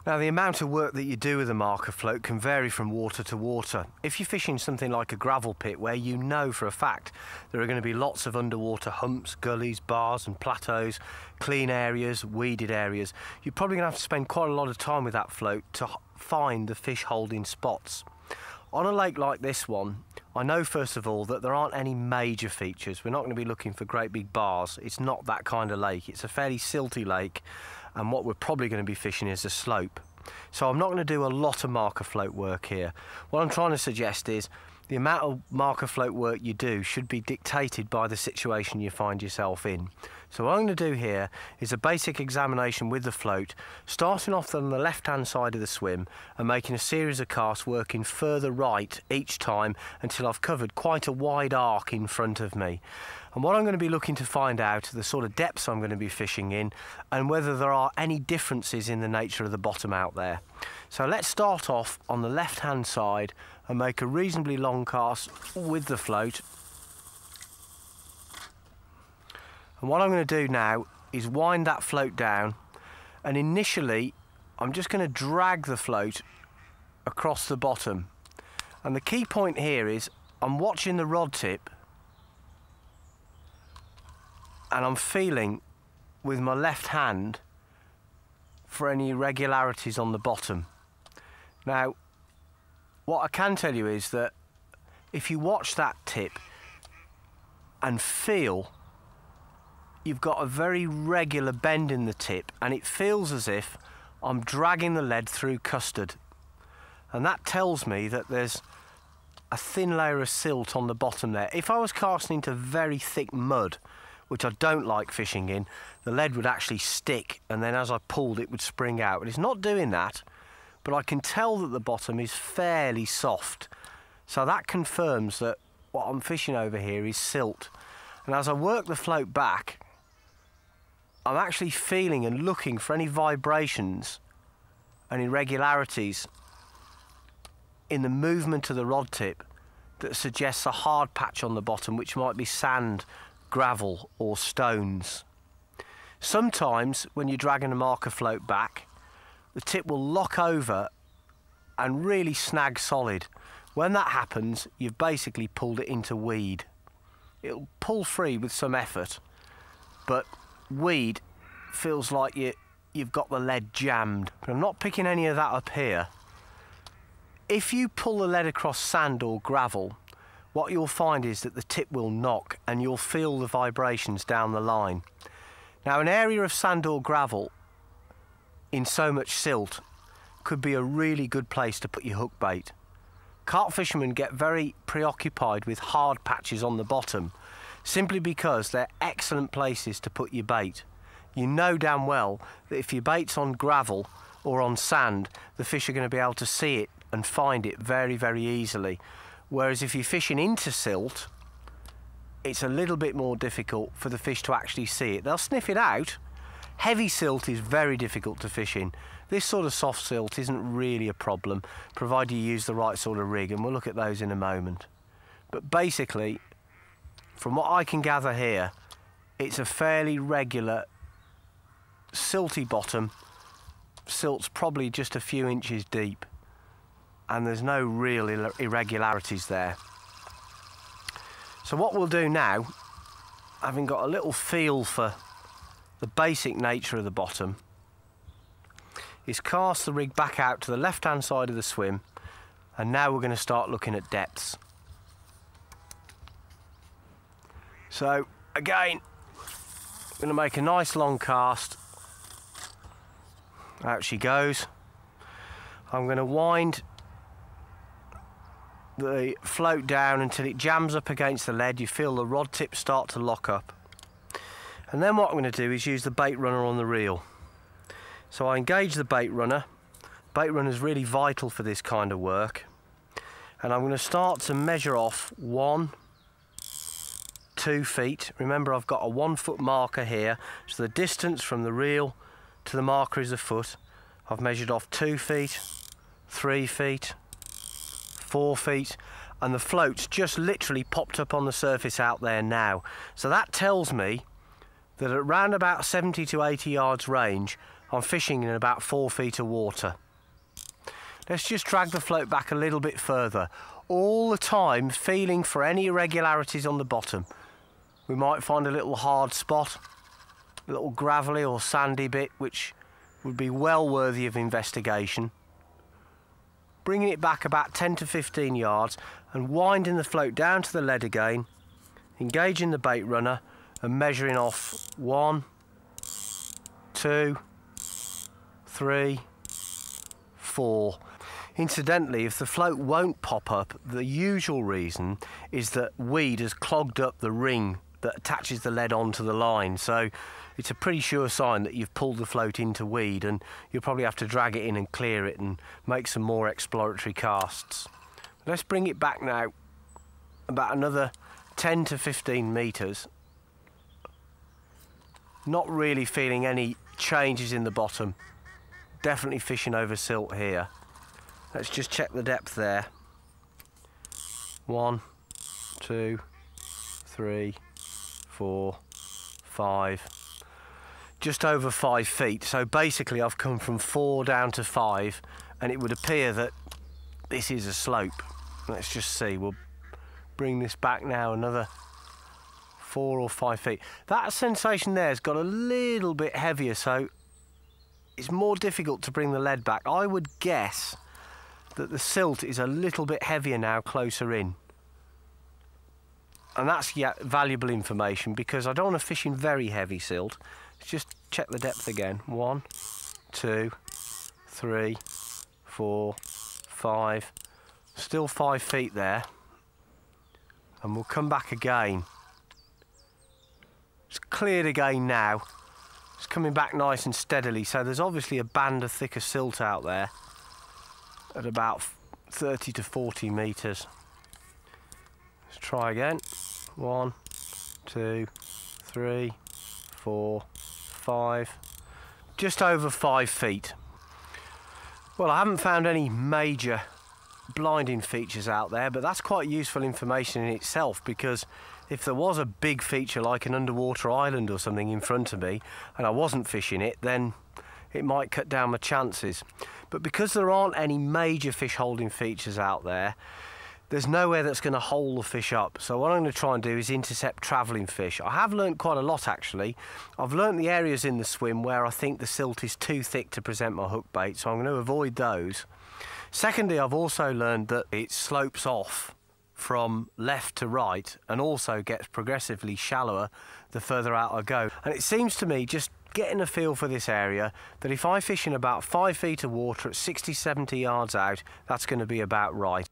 Now, the amount of work that you do with a marker float can vary from water to water. If you're fishing something like a gravel pit where you know for a fact there are going to be lots of underwater humps, gullies, bars and plateaus, clean areas, weeded areas, you're probably going to have to spend quite a lot of time with that float to find the fish holding spots. On a lake like this one, I know first of all that there aren't any major features. We're not going to be looking for great big bars. It's not that kind of lake. It's a fairly silty lake, and what we're probably going to be fishing is a slope. So I'm not going to do a lot of marker float work here. What I'm trying to suggest is the amount of marker float work you do should be dictated by the situation you find yourself in. So what I'm going to do here is a basic examination with the float, starting off on the left-hand side of the swim and making a series of casts working further right each time until I've covered quite a wide arc in front of me. And what I'm going to be looking to find out are the sort of depths I'm going to be fishing in and whether there are any differences in the nature of the bottom out there. So let's start off on the left-hand side and make a reasonably long cast with the float. And what I'm going to do now is wind that float down, and initially I'm just going to drag the float across the bottom. And the key point here is I'm watching the rod tip and I'm feeling with my left hand for any irregularities on the bottom. Now, what I can tell you is that if you watch that tip and feel, you've got a very regular bend in the tip, and it feels as if I'm dragging the lead through custard. And that tells me that there's a thin layer of silt on the bottom there. If I was casting into very thick mud, which I don't like fishing in, the lead would actually stick, and then as I pulled it would spring out. But it's not doing that, but I can tell that the bottom is fairly soft. So that confirms that what I'm fishing over here is silt. And as I work the float back, I'm actually feeling and looking for any vibrations and irregularities in the movement of the rod tip that suggests a hard patch on the bottom, which might be sand, gravel or stones. Sometimes when you're dragging a marker float back, the tip will lock over and really snag solid. When that happens, you've basically pulled it into weed. It'll pull free with some effort, but weed feels like you've got the lead jammed. But I'm not picking any of that up here. If you pull the lead across sand or gravel, what you'll find is that the tip will knock and you'll feel the vibrations down the line. Now, an area of sand or gravel in so much silt could be a really good place to put your hook bait. Carp fishermen get very preoccupied with hard patches on the bottom simply because they're excellent places to put your bait. You know damn well that if your bait's on gravel or on sand, the fish are going to be able to see it and find it very, very easily. Whereas if you're fishing into silt, it's a little bit more difficult for the fish to actually see it. They'll sniff it out. Heavy silt is very difficult to fish in. This sort of soft silt isn't really a problem, provided you use the right sort of rig, and we'll look at those in a moment. But basically, from what I can gather here, it's a fairly regular silty bottom. Silt's probably just a few inches deep, and there's no real irregularities there. So what we'll do now, having got a little feel for the basic nature of the bottom, is cast the rig back out to the left-hand side of the swim, and now we're going to start looking at depths. So again, I'm going to make a nice long cast. Out she goes. I'm going to wind the float down until it jams up against the lead. You feel the rod tip start to lock up. And then what I'm going to do is use the bait runner on the reel. So I engage the bait runner. Bait runner is really vital for this kind of work. And I'm going to start to measure off 1, 2 feet. Remember, I've got a 1 foot marker here, so the distance from the reel to the marker is a foot. I've measured off 2 feet, 3 feet, 4 feet, and the float's just literally popped up on the surface out there now. So that tells me that at around about 70 to 80 yards range, I'm fishing in about 4 feet of water. Let's just drag the float back a little bit further, all the time feeling for any irregularities on the bottom. We might find a little hard spot, a little gravelly or sandy bit, which would be well worthy of investigation. Bringing it back about 10 to 15 yards and winding the float down to the lead again, engaging the bait runner and measuring off 1, 2, 3, 4. Incidentally, if the float won't pop up, the usual reason is that weed has clogged up the ring that attaches the lead onto the line. So it's a pretty sure sign that you've pulled the float into weed, and you'll probably have to drag it in and clear it and make some more exploratory casts. Let's bring it back now about another 10 to 15 metres. Not really feeling any changes in the bottom. Definitely fishing over silt here. Let's just check the depth there. 1, 2, 3, 4, 5. Just over 5 feet. So basically I've come from 4 down to 5, and it would appear that this is a slope. Let's just see. We'll bring this back now another 4 or 5 feet. That sensation there has got a little bit heavier, so it's more difficult to bring the lead back. I would guess that the silt is a little bit heavier now closer in. And that's valuable information, because I don't want to fish in very heavy silt. Let's just check the depth again. 1, 2, 3, 4, 5. Still 5 feet there. And we'll come back again. It's cleared again now. It's coming back nice and steadily, so there's obviously a band of thicker silt out there at about 30 to 40 metres. Let's try again. 1, 2, 3, 4, 5. Just over 5 feet. Well, I haven't found any major blinding features out there, but that's quite useful information in itself, because if there was a big feature like an underwater island or something in front of me and I wasn't fishing it, then it might cut down my chances. But because there aren't any major fish holding features out there, there's nowhere that's going to hole the fish up. So what I'm going to try and do is intercept travelling fish. I have learnt quite a lot actually. I've learnt the areas in the swim where I think the silt is too thick to present my hook bait, so I'm going to avoid those. Secondly, I've also learned that it slopes off from left to right and also gets progressively shallower the further out I go. And it seems to me, just getting a feel for this area, that if I fish in about 5 feet of water at 60, 70 yards out, that's going to be about right.